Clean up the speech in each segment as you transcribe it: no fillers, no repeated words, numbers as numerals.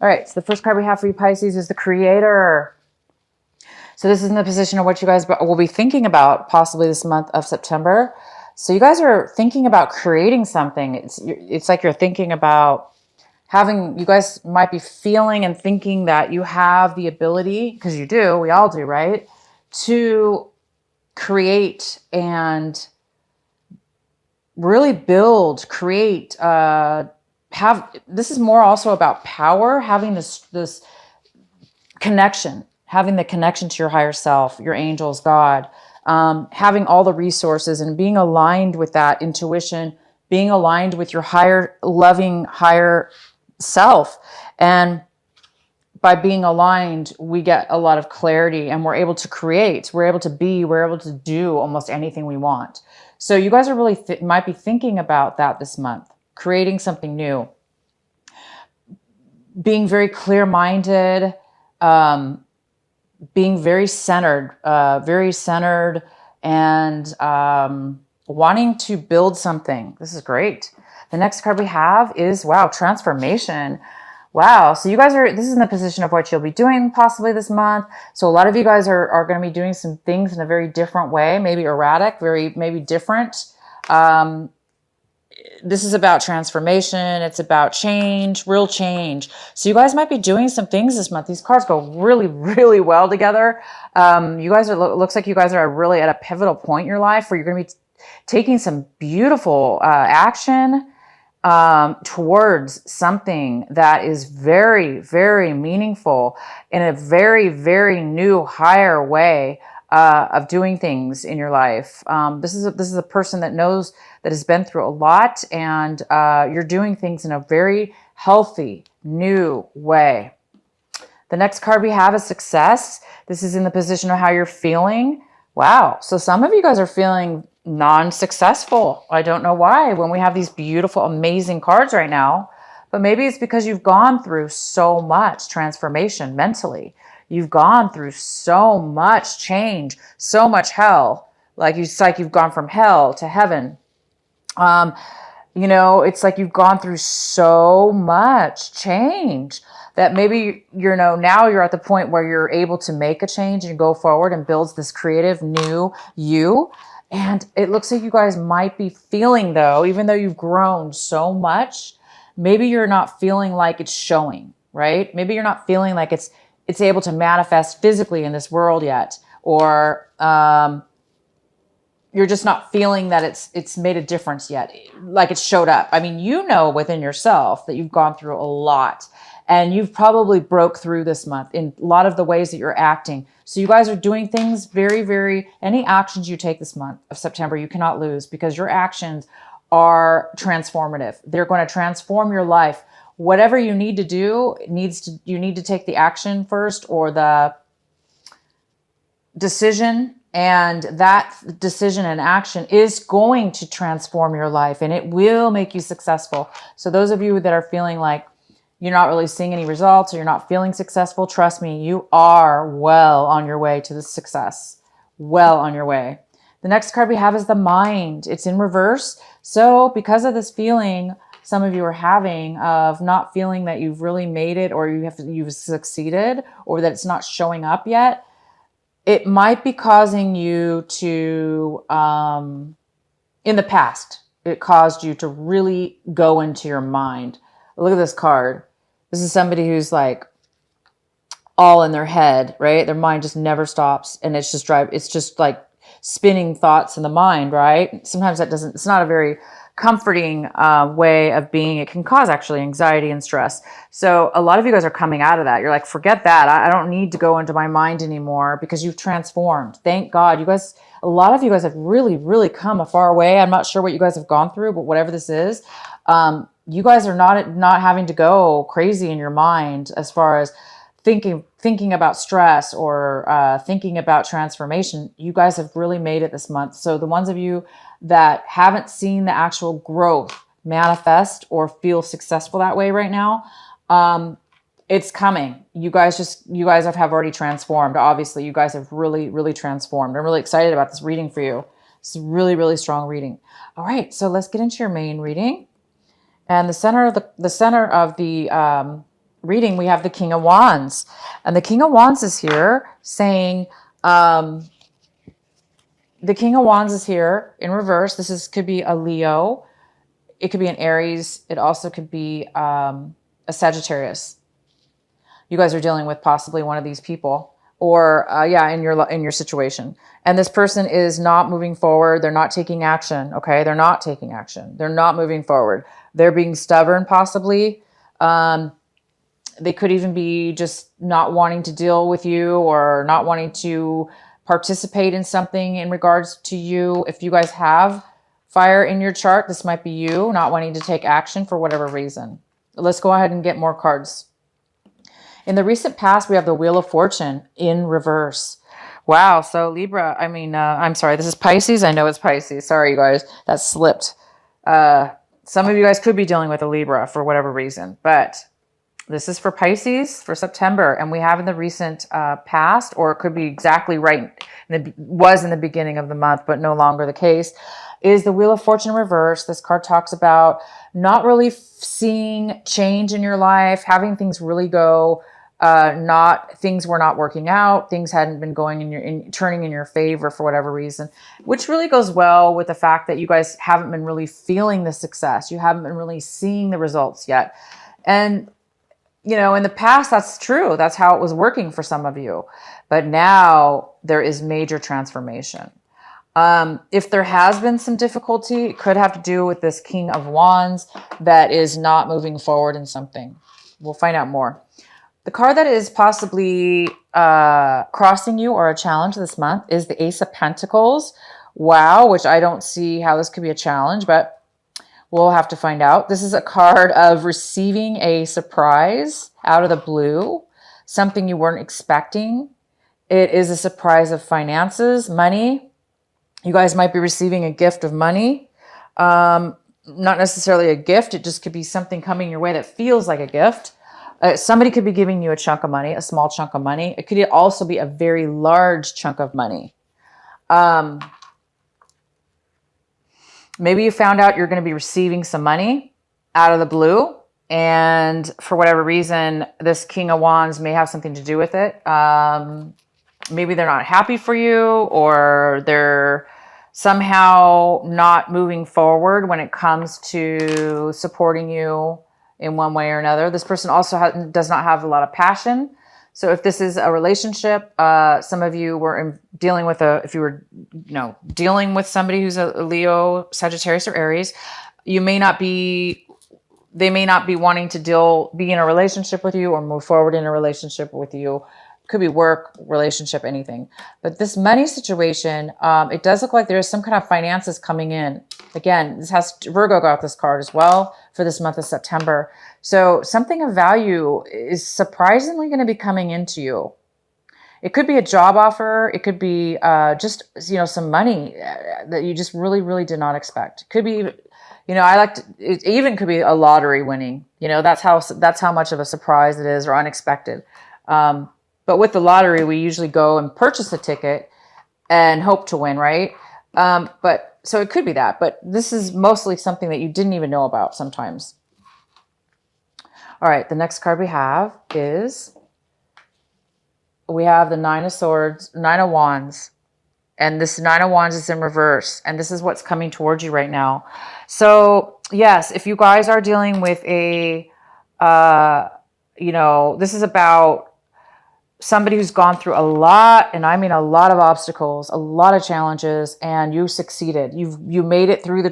All right, so the first card we have for you, Pisces, is the Creator. So this is in the position of what you guys will be thinking about possibly this month of September. So you guys are thinking about creating something. It's like you're thinking about you guys might be feeling and thinking that you have the ability, because you do, we all do, right? To create and really build, create, this is more also about power, having this connection, having the connection to your higher self, your angels, God, having all the resources and being aligned with that intuition, being aligned with your higher, loving, higher self. And by being aligned, we get a lot of clarity and we're able to create, we're able to be, we're able to do almost anything we want. So you guys are really might be thinking about that this month, creating something new, being very clear-minded, being very centered and wanting to build something. This is great. The next card we have is, wow, transformation. Wow. So you guys this is in the position of what you'll be doing possibly this month. So a lot of you guys are going to be doing some things in a very different way, maybe erratic, maybe different. This is about transformation. It's about change, real change. So you guys might be doing some things this month. These cards go really, really well together. You guys looks like you guys are really at a pivotal point in your life where you're going to be taking some beautiful action towards something that is very, very meaningful in a very, very new, higher way of doing things in your life. This is a person that knows, that has been through a lot, and you're doing things in a very healthy, new way. The next card we have is success. This is in the position of how you're feeling. Wow. So some of you guys are feeling non-successful. I don't know why when we have these beautiful, amazing cards right now, but maybe it's because you've gone through so much transformation mentally. You've gone through so much change, so much hell. It's like you've gone from hell to heaven. It's like you've gone through so much change that maybe, now you're at the point where you're able to make a change and go forward and build this creative new you. And it looks like you guys might be feeling, though, even though you've grown so much, maybe you're not feeling like it's showing, right? Maybe you're not feeling like it's able to manifest physically in this world yet, or you're just not feeling that it's made a difference yet, like it's showed up. I mean, within yourself that you've gone through a lot, and you've probably broke through this month in a lot of the ways that you're acting. So you guys are doing things very, very, any actions you take this month of September, you cannot lose, because your actions are transformative. They're going to transform your life. Whatever you need to do, you need to take the action first, or the decision, and that decision and action is going to transform your life, and it will make you successful. So those of you that are feeling like you're not really seeing any results, or you're not feeling successful, trust me, you are well on your way to this success. Well on your way. The next card we have is the mind. It's in reverse. So because of this feeling some of you are having of not feeling that you've really made it, or you've succeeded, or that it's not showing up yet, it might be causing you to, in the past, it caused you to really go into your mind. Look at this card. This is somebody who's like all in their head, right? Their mind just never stops, and it's just like spinning thoughts in the mind, right? Sometimes it's not a very comforting way of being. It can cause actually anxiety and stress. So a lot of you guys are coming out of that. You're like, forget that. I don't need to go into my mind anymore, because you've transformed. Thank God. A lot of you guys have really, really come a far way. I'm not sure what you guys have gone through, but whatever this is, you guys are not having to go crazy in your mind as far as thinking about stress or thinking about transformation. You guys have really made it this month. So the ones of you that haven't seen the actual growth manifest or feel successful that way right now, it's coming. You guys have already transformed. Obviously, you guys have really, really transformed. I'm really excited about this reading for you. It's a really, really strong reading. All right, so let's get into your main reading. And the center of the reading, we have the King of Wands. And the King of Wands is here saying, the King of Wands is here in reverse. Could be a Leo. It could be an Aries. It also could be a Sagittarius. You guys are dealing with possibly one of these people, or in your situation. And this person is not moving forward. They're not taking action. Okay, they're not taking action. They're not moving forward. They're being stubborn, possibly. They could even be just not wanting to deal with you, or not wanting to participate in something in regards to you. If you guys have fire in your chart, this might be you not wanting to take action for whatever reason. Let's go ahead and get more cards. In the recent past, we have the Wheel of Fortune in reverse. Wow. So Libra, I'm sorry, this is Pisces. I know it's Pisces. Sorry, you guys, that slipped. Some of you guys could be dealing with a Libra for whatever reason, but this is for Pisces for September. And we have in the recent past, or it could be exactly right, was in the beginning of the month, but no longer the case, is the Wheel of Fortune reverse. This card talks about not really seeing change in your life, having things really go, things were not working out, things hadn't been going turning in your favor for whatever reason, which really goes well with the fact that you guys haven't been really feeling the success. You haven't been really seeing the results yet. And in the past, that's true. That's how it was working for some of you. But now there is major transformation. If there has been some difficulty, it could have to do with this King of Wands that is not moving forward in something. We'll find out more. The card that is possibly crossing you or a challenge this month is the Ace of Pentacles. Wow, which I don't see how this could be a challenge, but we'll have to find out. This is a card of receiving a surprise out of the blue, something you weren't expecting. It is a surprise of finances, money. You guys might be receiving a gift of money. Not necessarily a gift. It just could be something coming your way that feels like a gift. Somebody could be giving you a chunk of money, a small chunk of money. It could also be a very large chunk of money. Maybe you found out you're going to be receiving some money out of the blue. And for whatever reason, this King of Wands may have something to do with it. Maybe they're not happy for you, or they're somehow not moving forward when it comes to supporting you in one way or another. This person also does not have a lot of passion. So if this is a relationship, some of you were dealing with dealing with somebody who's a Leo, Sagittarius, or Aries, they may not be wanting to be in a relationship with you or move forward in a relationship with you. Could be work, relationship, anything. But this money situation, it does look like there is some kind of finances coming in. Again, Virgo got this card as well for this month of September. So something of value is surprisingly going to be coming into you. It could be a job offer. It could be just some money that you just really, really did not expect. It could be, it even could be a lottery winning. That's how much of a surprise it is, or unexpected. But with the lottery, we usually go and purchase a ticket and hope to win, right? So it could be that, but this is mostly something that you didn't even know about sometimes. All right, the next card we have the Nine of Swords, Nine of Wands. And this Nine of Wands is in reverse. And this is what's coming towards you right now. So yes, if you guys are dealing with this is about somebody who's gone through a lot, and I mean a lot of obstacles, a lot of challenges, and you succeeded. You made it through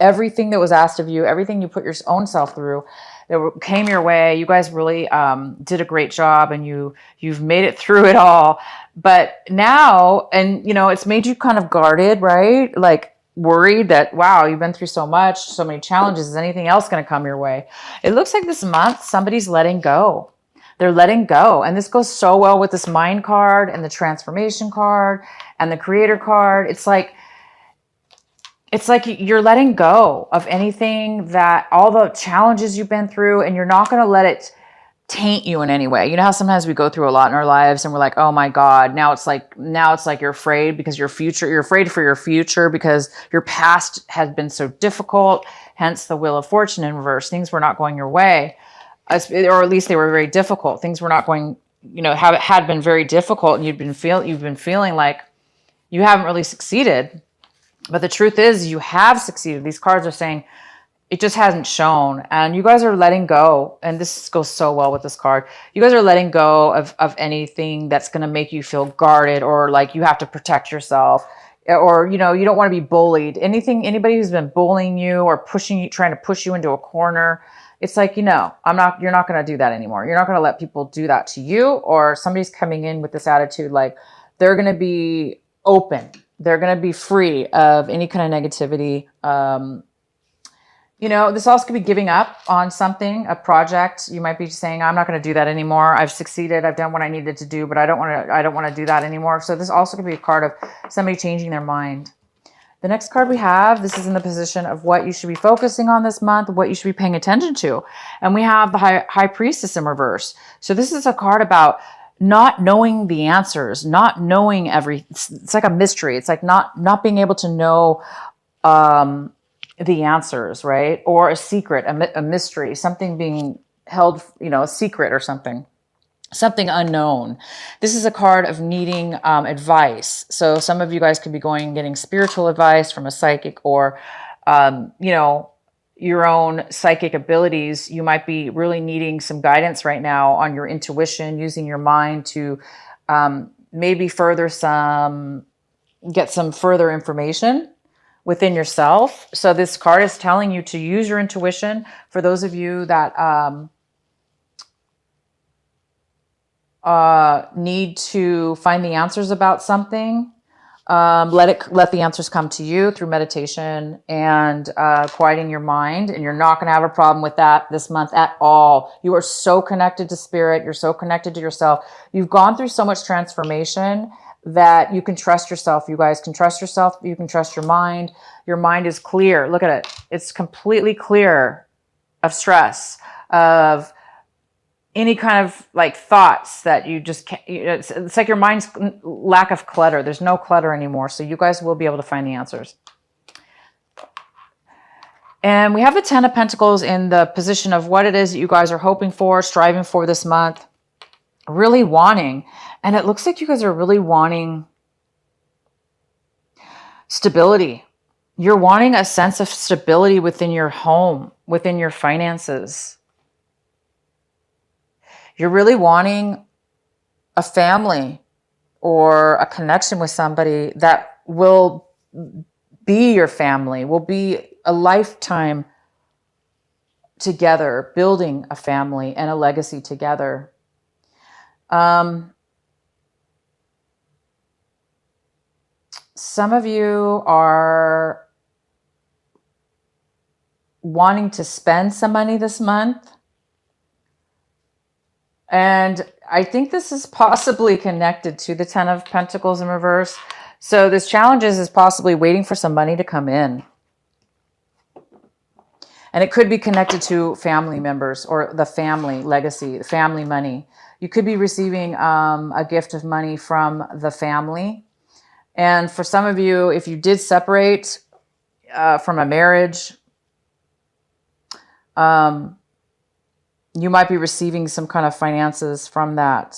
everything that was asked of you, everything you put your own self through that came your way. You guys really did a great job, and you've made it through it all. But now, and it's made you kind of guarded, right? Like worried that, wow, you've been through so much, so many challenges. Is anything else going to come your way? It looks like this month somebody's letting go. They're letting go. And this goes so well with this Mind card and the Transformation card and the Creator card. It's like you're letting go of anything, that all the challenges you've been through, and you're not going to let it taint you in any way. You know how sometimes we go through a lot in our lives and we're like, oh my God, now it's like you're afraid because you're afraid for your future because your past has been so difficult, hence the Wheel of Fortune in reverse. Things were not going your way. or at least they were very difficult. Things were not going, had been very difficult, and you've been feeling like you haven't really succeeded. But the truth is you have succeeded. These cards are saying it just hasn't shown, and you guys are letting go. And this goes so well with this card. You guys are letting go of anything that's going to make you feel guarded, or like you have to protect yourself, or, you don't want to be bullied. Anybody who's been bullying you or pushing you, trying to push you into a corner, it's like, you're not going to do that anymore. You're not going to let people do that to you, or somebody's coming in with this attitude, like they're going to be open. They're going to be free of any kind of negativity. This also could be giving up on something, a project. You might be saying, I'm not going to do that anymore. I've succeeded. I've done what I needed to do, but I don't want to do that anymore. So this also could be a card of somebody changing their mind. The next card we have, this is in the position of what you should be focusing on this month, what you should be paying attention to. And we have the High Priestess in reverse. So this is a card about not knowing the answers, not knowing it's like a mystery. It's like not being able to know the answers, right? Or a secret, a mystery, something being held, a secret or something unknown. This is a card of needing advice. So some of you guys could be going and getting spiritual advice from a psychic, or, your own psychic abilities. You might be really needing some guidance right now on your intuition, using your mind to maybe get some further information within yourself. So this card is telling you to use your intuition. For those of you that need to find the answers about something, let the answers come to you through meditation and quieting your mind. And you're not going to have a problem with that this month at all. You are so connected to spirit. You're so connected to yourself. You've gone through so much transformation that you can trust yourself. You guys can trust yourself. You can trust your mind. Your mind is clear. Look at it. It's completely clear of stress, of any kind of like thoughts that you just can't. It's like your mind's lack of clutter. There's no clutter anymore. So you guys will be able to find the answers. And we have the 10 of Pentacles in the position of what it is that you guys are hoping for, striving for this month, really wanting. And it looks like you guys are really wanting stability. You're wanting a sense of stability within your home, within your finances. You're really wanting a family or a connection with somebody that will be your family, will be a lifetime together, building a family and a legacy together. Some of you are wanting to spend some money this month. And I think this is possibly connected to the 10 of Pentacles in reverse. So this challenge is possibly waiting for some money to come in. And it could be connected to family members or the family legacy, the family money. You could be receiving a gift of money from the family. And for some of you, if you did separate from a marriage, you might be receiving some kind of finances from that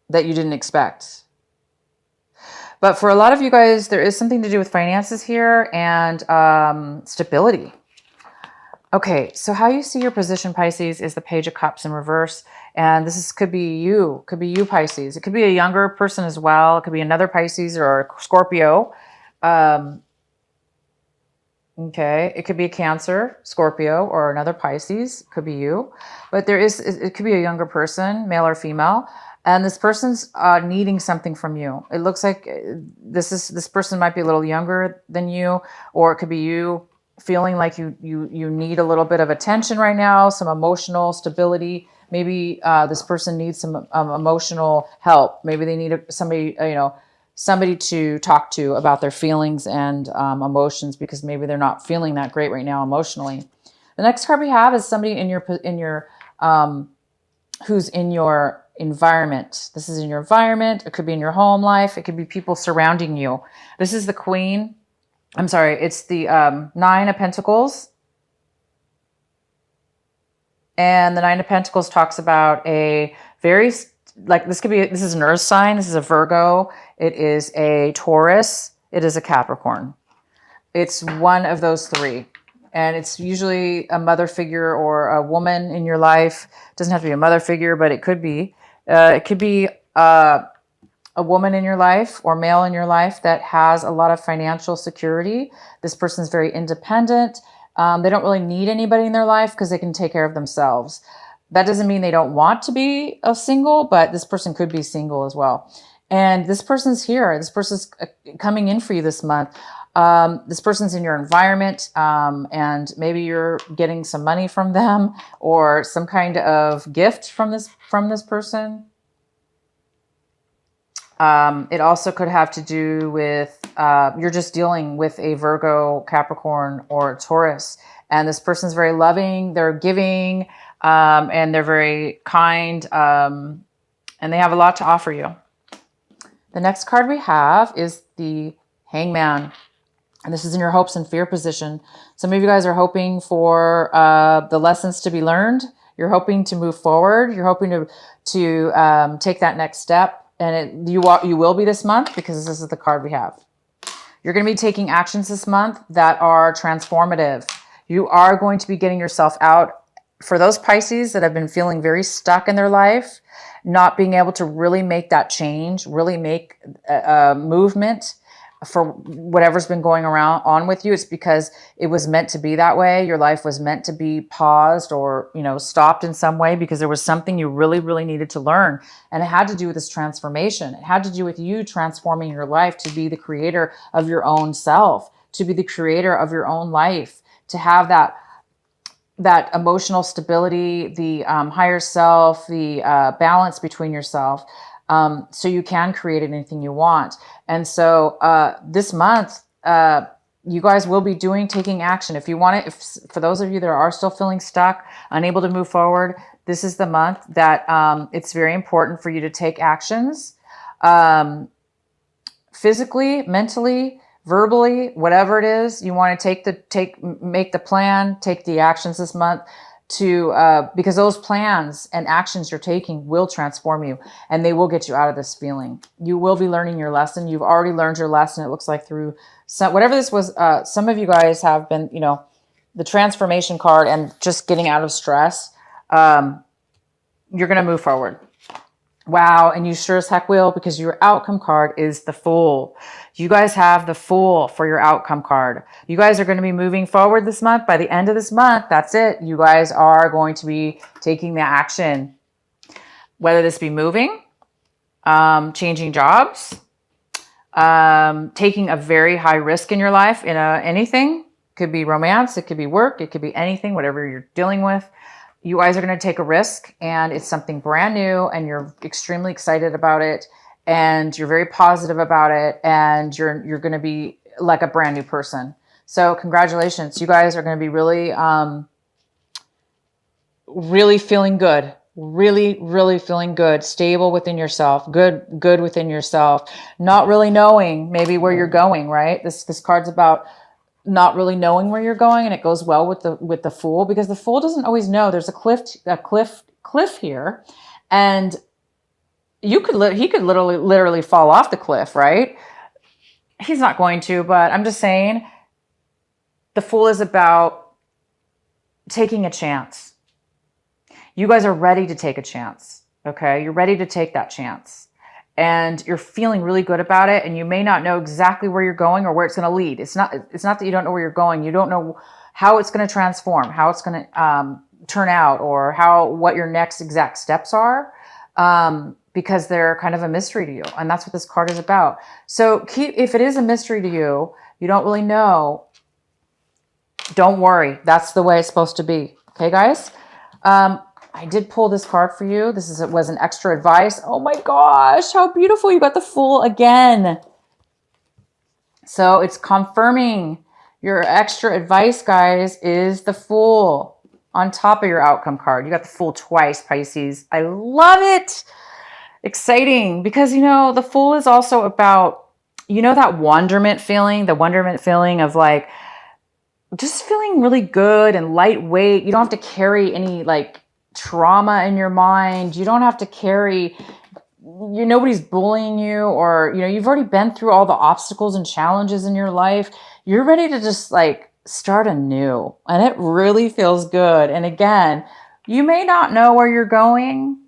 you didn't expect. But for a lot of you guys, there is something to do with finances here and stability. Okay, so how you see your position, Pisces, is the Page of Cups in reverse. And could be you, Pisces. It could be a younger person as well. It could be another Pisces or a Scorpio. Okay, it could be a Cancer, Scorpio, or another Pisces. It could be you. But it could be a younger person, male or female. And this person's needing something from you. It looks like this person might be a little younger than you, or it could be you feeling like you need a little bit of attention right now, some emotional stability. Maybe this person needs some emotional help. Maybe they need somebody to talk to about their feelings and emotions, because maybe they're not feeling that great right now emotionally. The next card we have is somebody in your who's in your environment. This is in your environment. It could be in your home life. It could be people surrounding you. This is the Queen. I'm sorry. It's the 9 of Pentacles. And the Nine of Pentacles talks about a very, like this is an earth sign. This is a Virgo. It is a Taurus. It is a Capricorn. It's one of those three. And it's usually a mother figure or a woman in your life. It doesn't have to be a mother figure, but it could be. It could be a woman in your life or male in your life that has a lot of financial security. This person's very independent. They don't really need anybody in their life because they can take care of themselves. That doesn't mean they don't want to be a single, but this person could be single as well. And this person's here. This person's coming in for you this month. This person's in your environment, and maybe you're getting some money from them or some kind of gift from this person. It also could have to do with you're just dealing with a Virgo, Capricorn, or Taurus, and this person's very loving. They're giving, and they're very kind, and they have a lot to offer you. The next card we have is the Hangman. And this is in your hopes and fear position. Some of you guys are hoping for the lessons to be learned. You're hoping to move forward. You're hoping to take that next step. And you will be this month because this is the card we have. You're going to be taking actions this month that are transformative. You are going to be getting yourself out. For those Pisces that have been feeling very stuck in their life, not being able to really make that change, really make a movement for whatever's been going on with you, it's because it was meant to be that way. Your life was meant to be paused or, stopped in some way because there was something you really, really needed to learn. And it had to do with this transformation. It had to do with you transforming your life to be the creator of your own self, to be the creator of your own life, to have that emotional stability, the higher self, the balance between yourself. So you can create anything you want. And so this month, you guys will be taking action. If you want it, for those of you that are still feeling stuck, unable to move forward, this is the month that it's very important for you to take actions. Physically, mentally, verbally, whatever it is, you want to make the plan, take the actions this month because those plans and actions you're taking will transform you and they will get you out of this feeling. You will be learning your lesson. You've already learned your lesson. It looks like through whatever this was. Some of you guys have been, the transformation card and just getting out of stress. You're going to move forward. Wow. And you sure as heck will, because your outcome card is the Fool. You guys have the Fool for your outcome card. You guys are going to be moving forward this month. By the end of this month, that's it. You guys are going to be taking the action, whether this be moving, changing jobs, taking a very high risk in your life in anything. It could be romance. It could be work. It could be anything, whatever you're dealing with. You guys are going to take a risk and it's something brand new and you're extremely excited about it and you're very positive about it and you're going to be like a brand new person. So congratulations. You guys are going to be really, really feeling good. Really, really feeling good, stable within yourself, good within yourself, not really knowing maybe where you're going, right? This card's about not really knowing where you're going, and it goes well with the Fool because the Fool doesn't always know. There's a cliff here, and he could literally fall off the cliff, right? He's not going to, but I'm just saying the Fool is about taking a chance. You guys are ready to take a chance, okay? You're ready to take that chance. And you're feeling really good about it, and you may not know exactly where you're going or where it's going to lead. It's not that you don't know where you're going. You don't know how it's going to transform, how it's going to turn out, or what your next exact steps are, because they're kind of a mystery to you. And that's what this card is about. So if it is a mystery to you, you don't really know, don't worry. That's the way it's supposed to be. Okay, guys? I did pull this card for you. This was an extra advice. Oh my gosh, how beautiful. You got the Fool again. So it's confirming your extra advice, guys, is the Fool on top of your outcome card. You got the Fool twice, Pisces. I love it. Exciting because, the Fool is also about, that wonderment feeling, the wonderment feeling of like, just feeling really good and lightweight. You don't have to carry any trauma in your mind. You don't have to carry, nobody's bullying you, or, you've already been through all the obstacles and challenges in your life. You're ready to just like start anew, and it really feels good. And again, you may not know where you're going,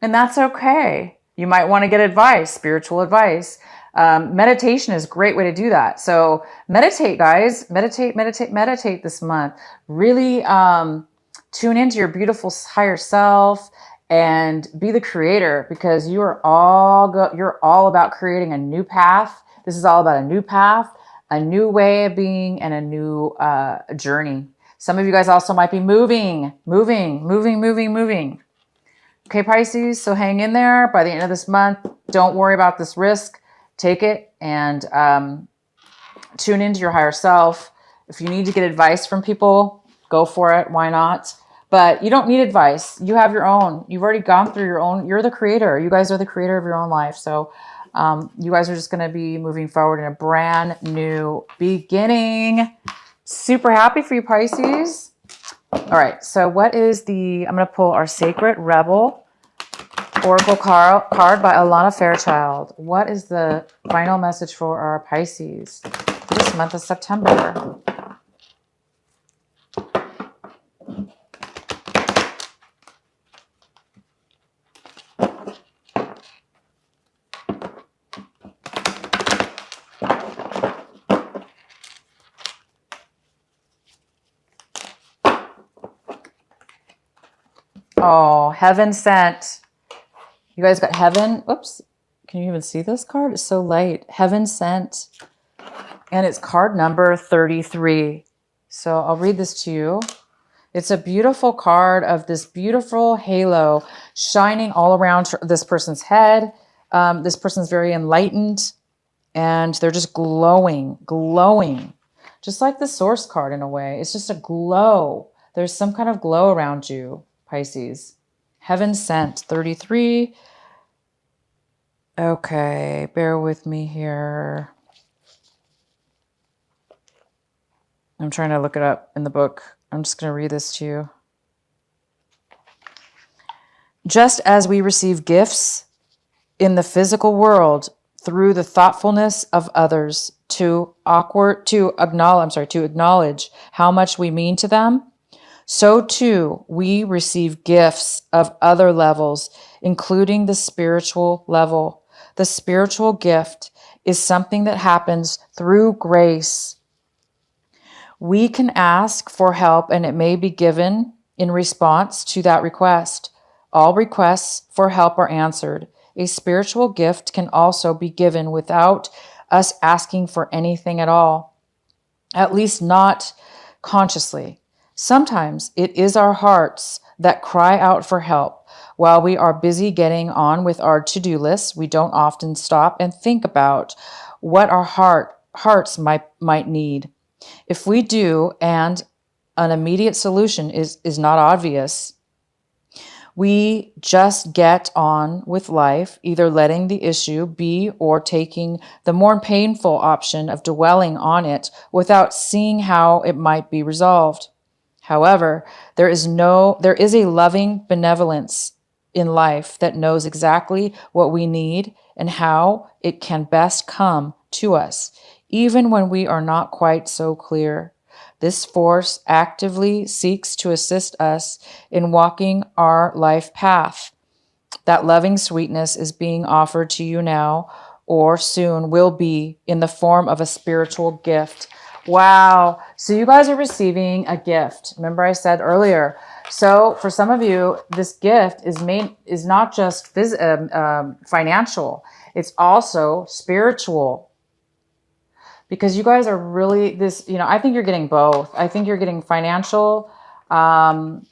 and that's okay. You might want to get advice, spiritual advice. Meditation is a great way to do that. So meditate, guys. Meditate this month. Really tune into your beautiful higher self and be the creator, because you're all about creating a new path. This is all about a new path, a new way of being, and a new journey. Some of you guys also might be moving. Okay, Pisces, so hang in there. By the end of this month, don't worry about this risk. Take it and tune into your higher self. If you need to get advice from people, go for it. Why not? But you don't need advice. You have your own. You've already gone through your own. You're the creator. You guys are the creator of your own life. So you guys are just going to be moving forward in a brand new beginning. Super happy for you, Pisces. All right. So what is I'm going to pull our Sacred Rebel Oracle card by Alana Fairchild. What is the final message for our Pisces this month of September? Oh, heaven sent. You guys got heaven. Oops. Can you even see this card? It's so light. Heaven sent. And it's card number 33. So I'll read this to you. It's a beautiful card of this beautiful halo shining all around this person's head. This person's very enlightened, and they're just glowing. Just like the Source card in a way. It's just a glow. There's some kind of glow around you, Pisces. Heaven sent, 33. Okay, bear with me here. I'm trying to look it up in the book. I'm just going to read this to you. Just as we receive gifts in the physical world through the thoughtfulness of others to acknowledge how much we mean to them, so too we receive gifts of other levels, including the spiritual level. The spiritual gift is something that happens through grace. We can ask for help, and it may be given in response to that request. All requests for help are answered. A spiritual gift can also be given without us asking for anything at all, at least not consciously. Sometimes it is our hearts that cry out for help. While we are busy getting on with our to-do lists, we don't often stop and think about what our hearts might need. If we do, and an immediate solution is not obvious, we just get on with life, either letting the issue be or taking the more painful option of dwelling on it without seeing how it might be resolved. However, there is a loving benevolence in life that knows exactly what we need and how it can best come to us, even when we are not quite so clear. This force actively seeks to assist us in walking our life path. That loving sweetness is being offered to you now, or soon will be, in the form of a spiritual gift. Wow. So you guys are receiving a gift. Remember I said earlier. So for some of you, this gift is not just financial. It's also spiritual. Because you guys are really I think you're getting both. I think you're getting financial and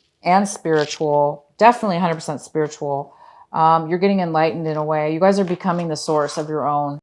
spiritual. Definitely 100% spiritual. You're getting enlightened in a way. You guys are becoming the source of your own